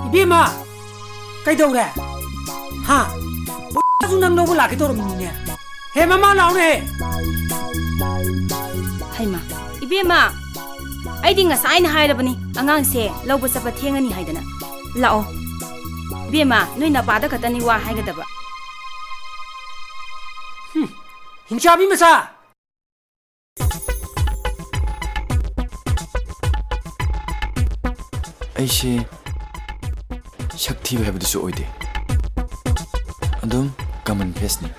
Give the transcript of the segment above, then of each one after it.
Ibima, cái đâu đấy? Hả? Bố nâng đâu có là cái tôi rồi nè. Hey mama nào nè. Hay mà, Ibima, ai đi ngã sai na hay là bani, angang se, lâu bữa sắp thiên anh hay đana. Lão, Ibima, nuôi na bada kata ni wa hay cái đó. Hình cha bim sa. Aishi Shakti have the so ide. Adum common face ni.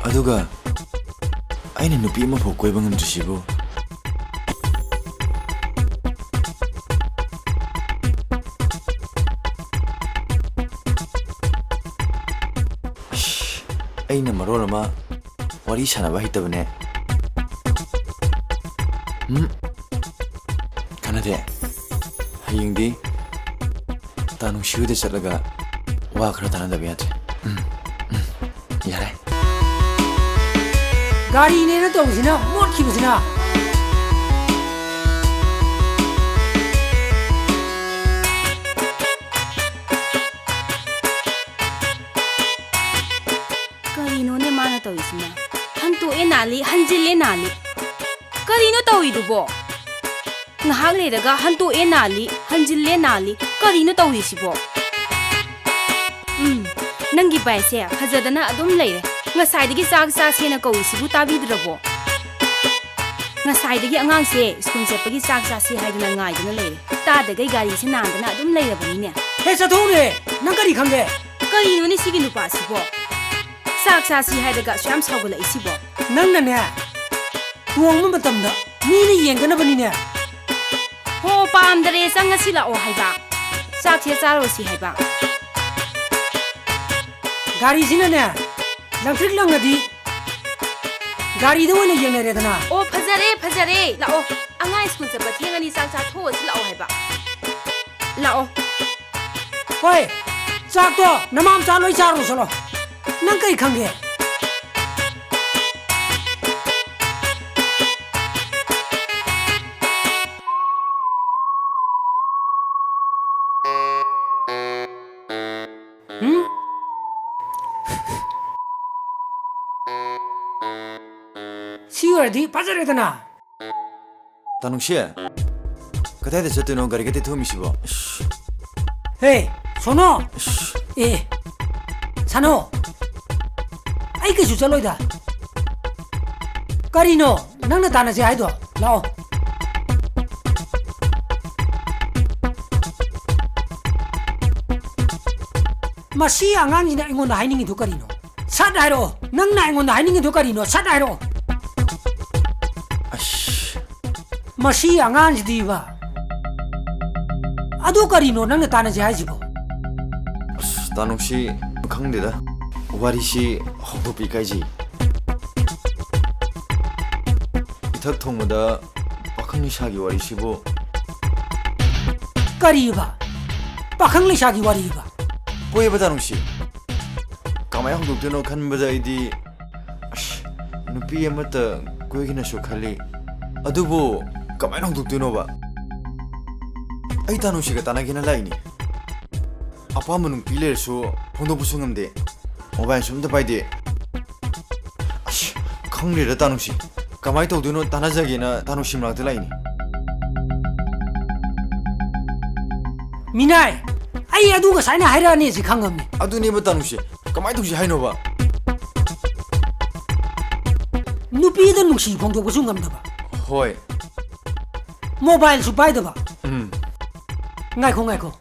Aduga aina nupi ma pho koi bangam jusibo. Aina marona ma wari sana ba hitabne. Kanade hayingdi Tanu shude chalaga wa khara tana da biat yare Gari ne na tong sina mot ki sina Karino ne mana tawi sina hantu e nali hanjil e nali Karino tawi dubo ngahak le daga hantu e nali hanjil le nali Karino tawi sibo Nangi bai se khajadana adum leire ngasai digi sak sa sena ko sibu tabi drabo ngasai digi angang se skun se pagi sak sa se haiduna ngai duna leire ta da gai gari se nan dana adum leire bani ne Hey sa thong ne nang kari khangge Karino ni sigi nupa sibo sak sa si haidaga syam saugala isibo nang na ne tuang ma matam da ni ni yeng kana bani ne Ho pam dare sang ngasi la o haiba sak che charo si haiba Gari sina ne lang trik lang ngadi Gari da wona yeng ne re dana O phajare la o angai skun se pathenga ni sak sa tho si la o haiba la o Hoi sak to namam cha loi cha ro solo nang kai khangge Siwardi pazare dana Tanu she Kata de chatino gari gate thumi sibo Hey sono Sano ai ke su chaloi da Karino nang na tana se ai do lao Masi angang ina ingon da haining du Karino Sat hairo nang na ingon da haining du Karino sat hairo Masi angang di ba Adu Karino nang na tana se ai jibo Tanu shi khangde da wari shi hodo pi kai ji ithak thongda pakhang shagi wari sibo Kariba pakhang le shagi wari ba koi ba tanu shi kamay hodo teno khan bada idi nupi amata koi gina so khali adubo kamay hodo teno ba ai tanu shi ga tanagina laini apa manung piler so phondo busungam de mobile sumda paide khangre ra tanu shi kamai to duno tanajagi na tanu shimrak de laini Minai ai adu ga sai na haira ne si khangam ni adu ni ba tanu shi kamai to shi haino ba nupi da nungsi phongdo busungam da ba hoi mobile su pai da ba ngai ko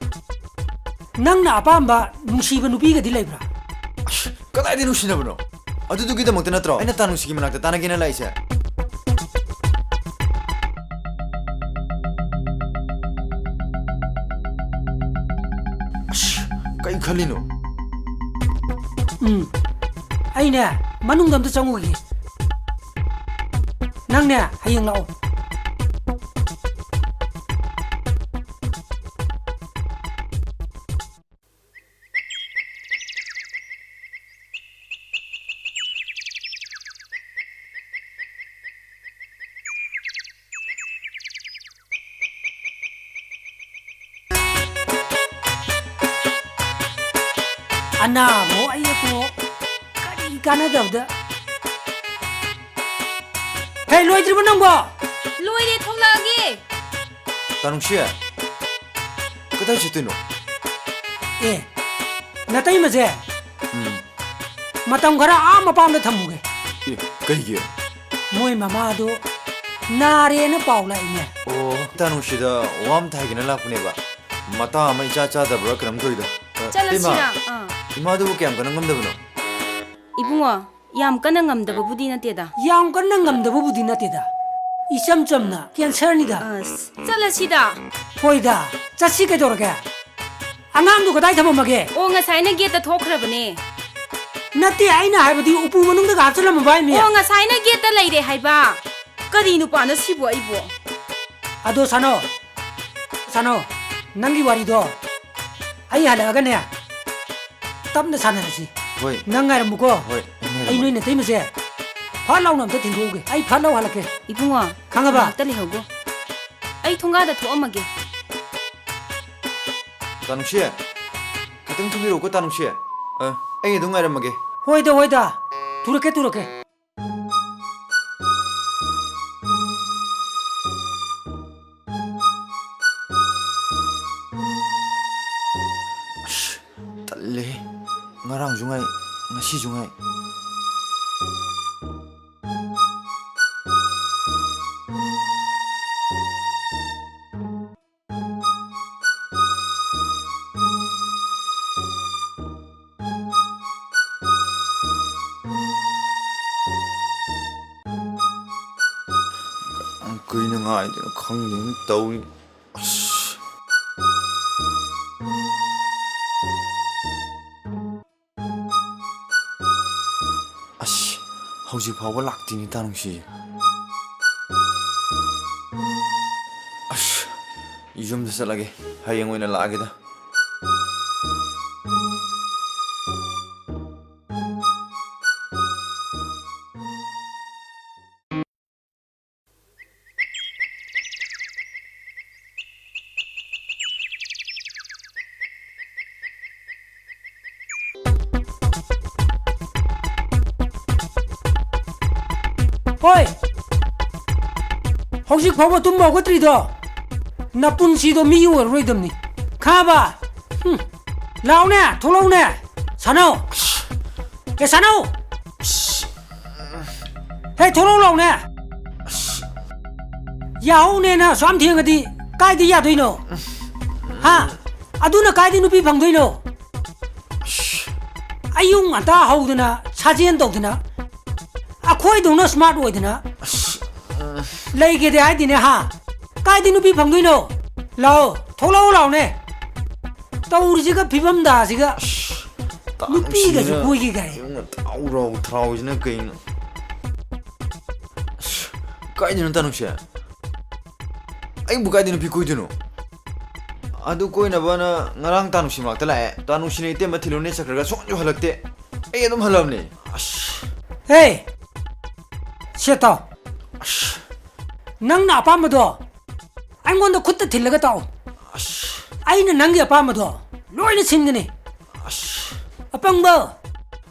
nang na apamba nungsi ba nupi ga di leibra kadai dinu shi na bano adu du gi da mokta natro aina tanu shi gi manakta tanagina laisa kai khalino ai ne manung dam ta changu gi nang ne hayang lao 나보 아이고 까리 까나다다 헤이 로이드르 넌거 로이리 통나기 단웅씨 그다지 짓더노 예 나타이 마세 음 마땅 가라 아마 밤에 탐무게 예 그이게 모이 마마도 나레는 파울라이네 오 단웅씨다 왬타기는 라프네바 마타 아마 이차차다 그럼 도이다 잘라시라 이마도 그냥 그는 건데보노 이붕어 얌 까나 ngamdababudi nateda 양 건능 감다부부디 나테다 이쌈점나 캔서니다 잘라시다 호이다 자식게 돌아게 안감도 그다이 담아먹게 오 ngasai gate thokhrabane 나때 아이나 하이버디 우부 문ung다 갑슬라면 바이미 오 ngasai gate leire haiba kari nu pa na sibo aibo 아도 사노 낭기 와리도 아이 하다가네 땀나 사나지 호이 낭가를 묵고 호이 아이 너희는 때문에 팔라우남도 팅고게 아이 팔라우 할게 이붕어 강아봐 딸리 하고 ai thongada thoamage 단웅씨 그땐 투미로 오고 단웅씨 애기 동아를 먹게 호이다 두르게 딸래 나랑 중아이 나시 중아이 그이는 아이들은 강령 떠오니 아씨 hꯧ직 파워 락디니 다능씨 아씨 이 좀 됐을라게 하영 오이나 라게다 호이 혹시 봐봐 돈 먹었더리도 나쁜 시도 미워 로이덤니 가봐 라오네 돌아오네 사나오 야 사나오 헤 돌아오라오네 야오네나 쌈팅어디 까이디 야도이노 하 아두나 까이디 누비 방도이노 아용 안다 하우드나 사진 도드나 아코이 동나 스마트 오이드나 레이게 데 아이디네 하 까이디 누비 방도이노 라오 돌아오라오네 떠우리지가 비범다 지가 누비가 저 보이기가 이건 따우라고 트라우지는 그이는 까이디는 다능씨 아이 뭐 까이디는 비코이드노 아두 꼬이나 바나 나랑 다능씨 막달라 다능씨네 이때 마틸로네 사크가 손주 할락때 에이 좀 할랍네 헤이 셋다 낭나 아빠마도 아이고도 그때 들려가 따오 아이는 낭기 아빠마도 로이는 심기네 아빵뭐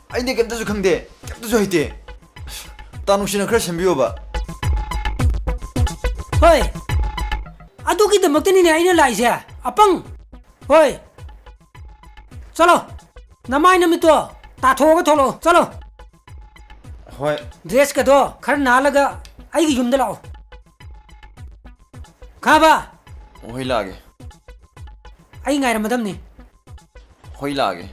아이 내 깜짝도 강대 깜짝도 하이때 다능씨는 그래 셴비워봐 호이 아두기도 먹더니네 아이는 라이세 아빵 호이 चलो नमाय नमितो ताथोगा थोलो चलो होय dress का दो खर ना लगा आई की युमद लाओ खाबा होय लागे आई गायर मदम ने होय लागे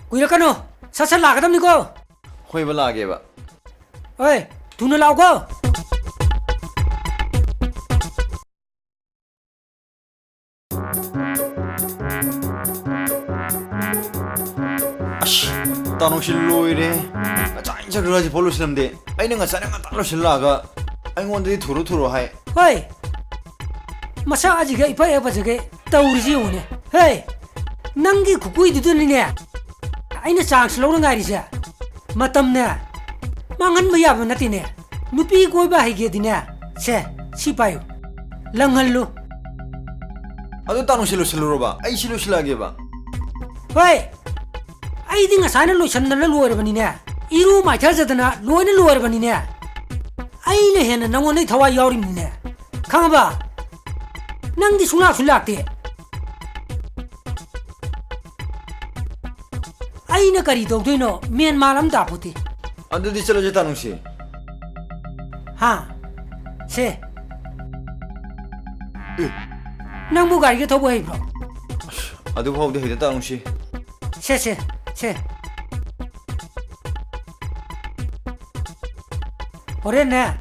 कुइरा कनो ससर लागदम निको होय बा लागे बा ओए तूने लाओ को तानोशी लोइरे चाइन चक्रराजी बोलो सिलमदे आइना nga चाने nga तालो सिलागा आइंगोंदि थुरु थुरु हाय ओए मसा आजिगे इपा एपा जगे तौरिजी होने हे नंगी कुकुई दुदुनिने आइना चांस लौर गाइरिसे मतमने मांगन मयाब नतिने नुपी कोइबा हाइगे दिने से सिपायो लंगल्लु अदो तानोशी लो सिलरोबा आइ सिलो सिलागे बा ꯍꯣꯏ ꯑꯩꯗꯤ ꯉꯁꯥꯏꯅ ꯂꯣꯏꯁꯟꯗꯅ ꯂꯣꯏꯔꯕꯅꯤꯅꯦ 이루 마이타자드나 로이는 로어버니네 아이네 해는 너원의 더와 여림니네 강아봐 낭디 술락대 아이네 가리도 되노 미얀마람 다포티 안돼디 찔러지 다롱씨 하세 낭부 가리게 더 보이브로 아두 하우데 해다 다롱씨 세세 어랬네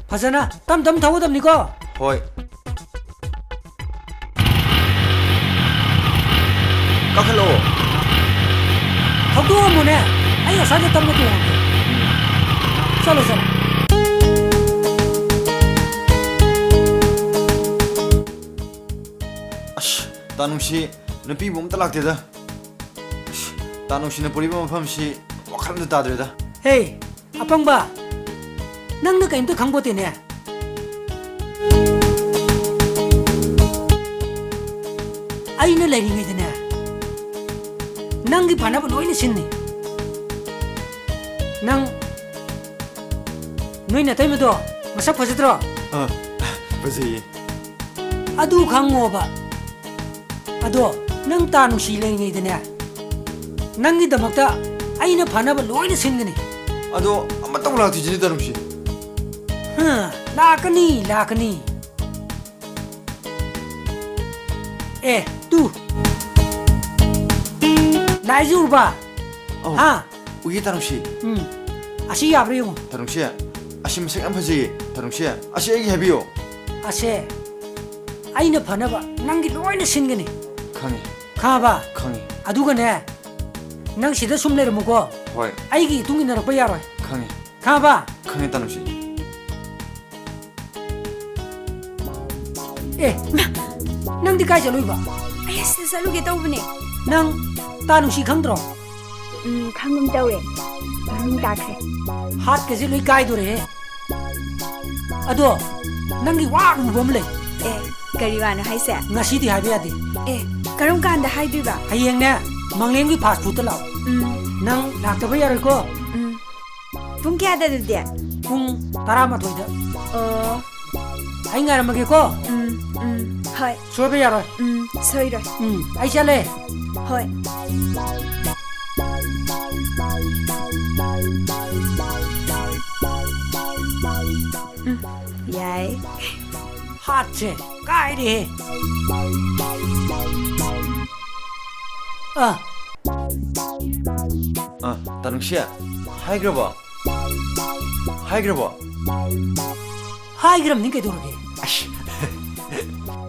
파자나 땀 더워답니까 호이 까클로 더워 뭐네 아이가 사제 땀도 더워 살로 아씨 다롱씨 너삐 몸 딸락대다 다롱씨는 버리면 팜씨 와카람도 따들다 헤이 아빵바 낭나 가임도 강보대네 아이는 레링이드네 낭기 바나바 노이는 신니 낭 노이나 타이머도 마삭 파지들어 버지 아두 강모바 아도 낭 따누시 레링이드네 낭기 더먹다 아이는 바나바 노이는 신니 아도 아마 떡을 뒤지니 다롱씨 라그니 에 뚜 나이즈우바 우기 다롱씨 아시 야브리요 다롱씨 아시 무색 안 파지 다롱씨 아시 얘기 해비요 아세 아이는 바나바 낭기 노이는 신니 강해 가봐 강해 아두가네 낭 시다 숨내려 먹고 호이 아이기 둥이 나라 빠야로 강해 가봐 강해 다롱씨 에 낭디 가이자 로이바 아야 살루게 떠오네 낭 따누시 강들어 강금 떠오래 다크래 핫게지 로이 가이도래 아도 낭기 와루 범래 에 그리와는 하이세 ngasi디 하베야데 에 그럼 간다 하이두바 하이앵네 망랭기 파스푸드 라오 낭 락터바 야를고 분케하다들데 쿵 따라마토이다 어 아잉가라마게고 하이 수업에 야로 서이라 아이샬레 하이 야이 하체 까이리 다롱씨야 하이그러봐 하이 그럼 닌게 도르게 아씨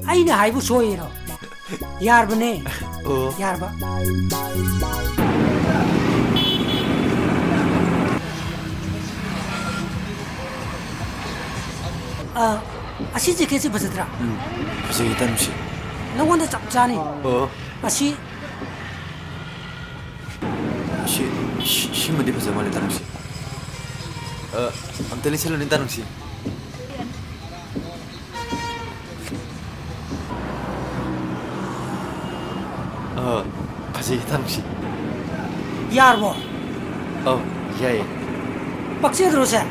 아이네 하이부 소이로 야르바네 야르바 아시지 계시 버스더라 버지 다롱씨 너원데 짭짜니 아시 신문디 버지 말래 다롱씨 안텔리 셀러니 다롱씨 버지 다롱씨 야르보 야예 박시에 들어오세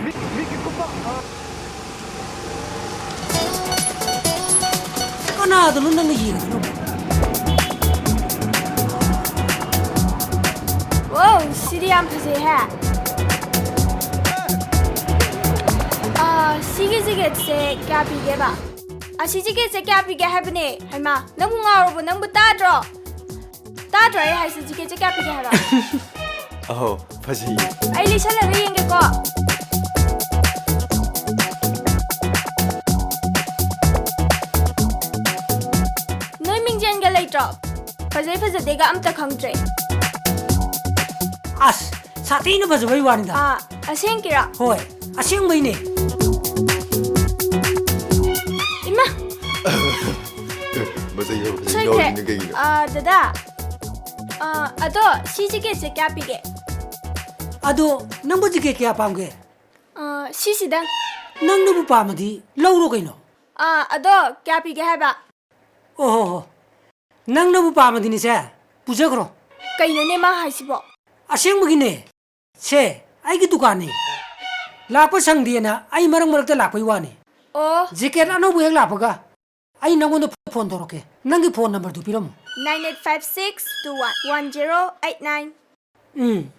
까나도 눈는 거 이해가 와우, 시리안 푸세해. 시기지게 제 까비게 봐. 시기게 제 까비게 해보니, 할마. 너무 알아보, 너무 따져. 따져야 할 시기게 제 까비게 해봐. 버지 알리 샬라 왜 인게 거? 너희 민지한게 레이저. 퍼제 내가 아무튼 강제. 아스 사티는 버스 왜 와는다 아시행기라. 호이 아시행메이네 임마. 버지 저렇게. 다다. 아도 시지게 제 까비게. 아도 남부지게 깨야 밤게 시시당. 낭 누부 밤디 러우로 가이노 아도 까비게 해봐. 오호호 ꯅꯪꯅꯕꯨ ꯄꯥꯝꯃꯗꯤꯅꯦ ꯁꯦ ꯄꯨꯖꯈ꯭ꯔꯣ ꯀꯩꯅꯣꯅꯦ ꯃꯥ ꯍꯥꯏꯁꯤꯕꯣ ꯑꯁꯦꯡꯕꯒꯤꯅꯦ ꯁꯦ ꯑꯩꯒꯤ ꯗꯨꯀꯥꯟꯅꯤ ꯂꯥꯛꯄ ꯁꯪꯗꯦꯅ ꯑꯩ ꯃꯔꯛꯇ ꯂꯥꯛꯄꯩ ꯋꯥꯅꯤ ꯑꯣ ꯖꯦꯀꯦꯠ ꯑꯅꯧꯕ ꯍꯦꯛ ꯂꯥꯛꯄꯒ ꯑꯩ ꯅꯪꯉꯣꯟꯗ ꯐꯣꯟ ꯇꯧꯔꯛꯀꯦ ꯅꯪꯒꯤ ꯐꯣꯟ ꯅꯝꯕꯔꯗꯨ ꯄꯤꯔꯝꯃꯨ 9856211089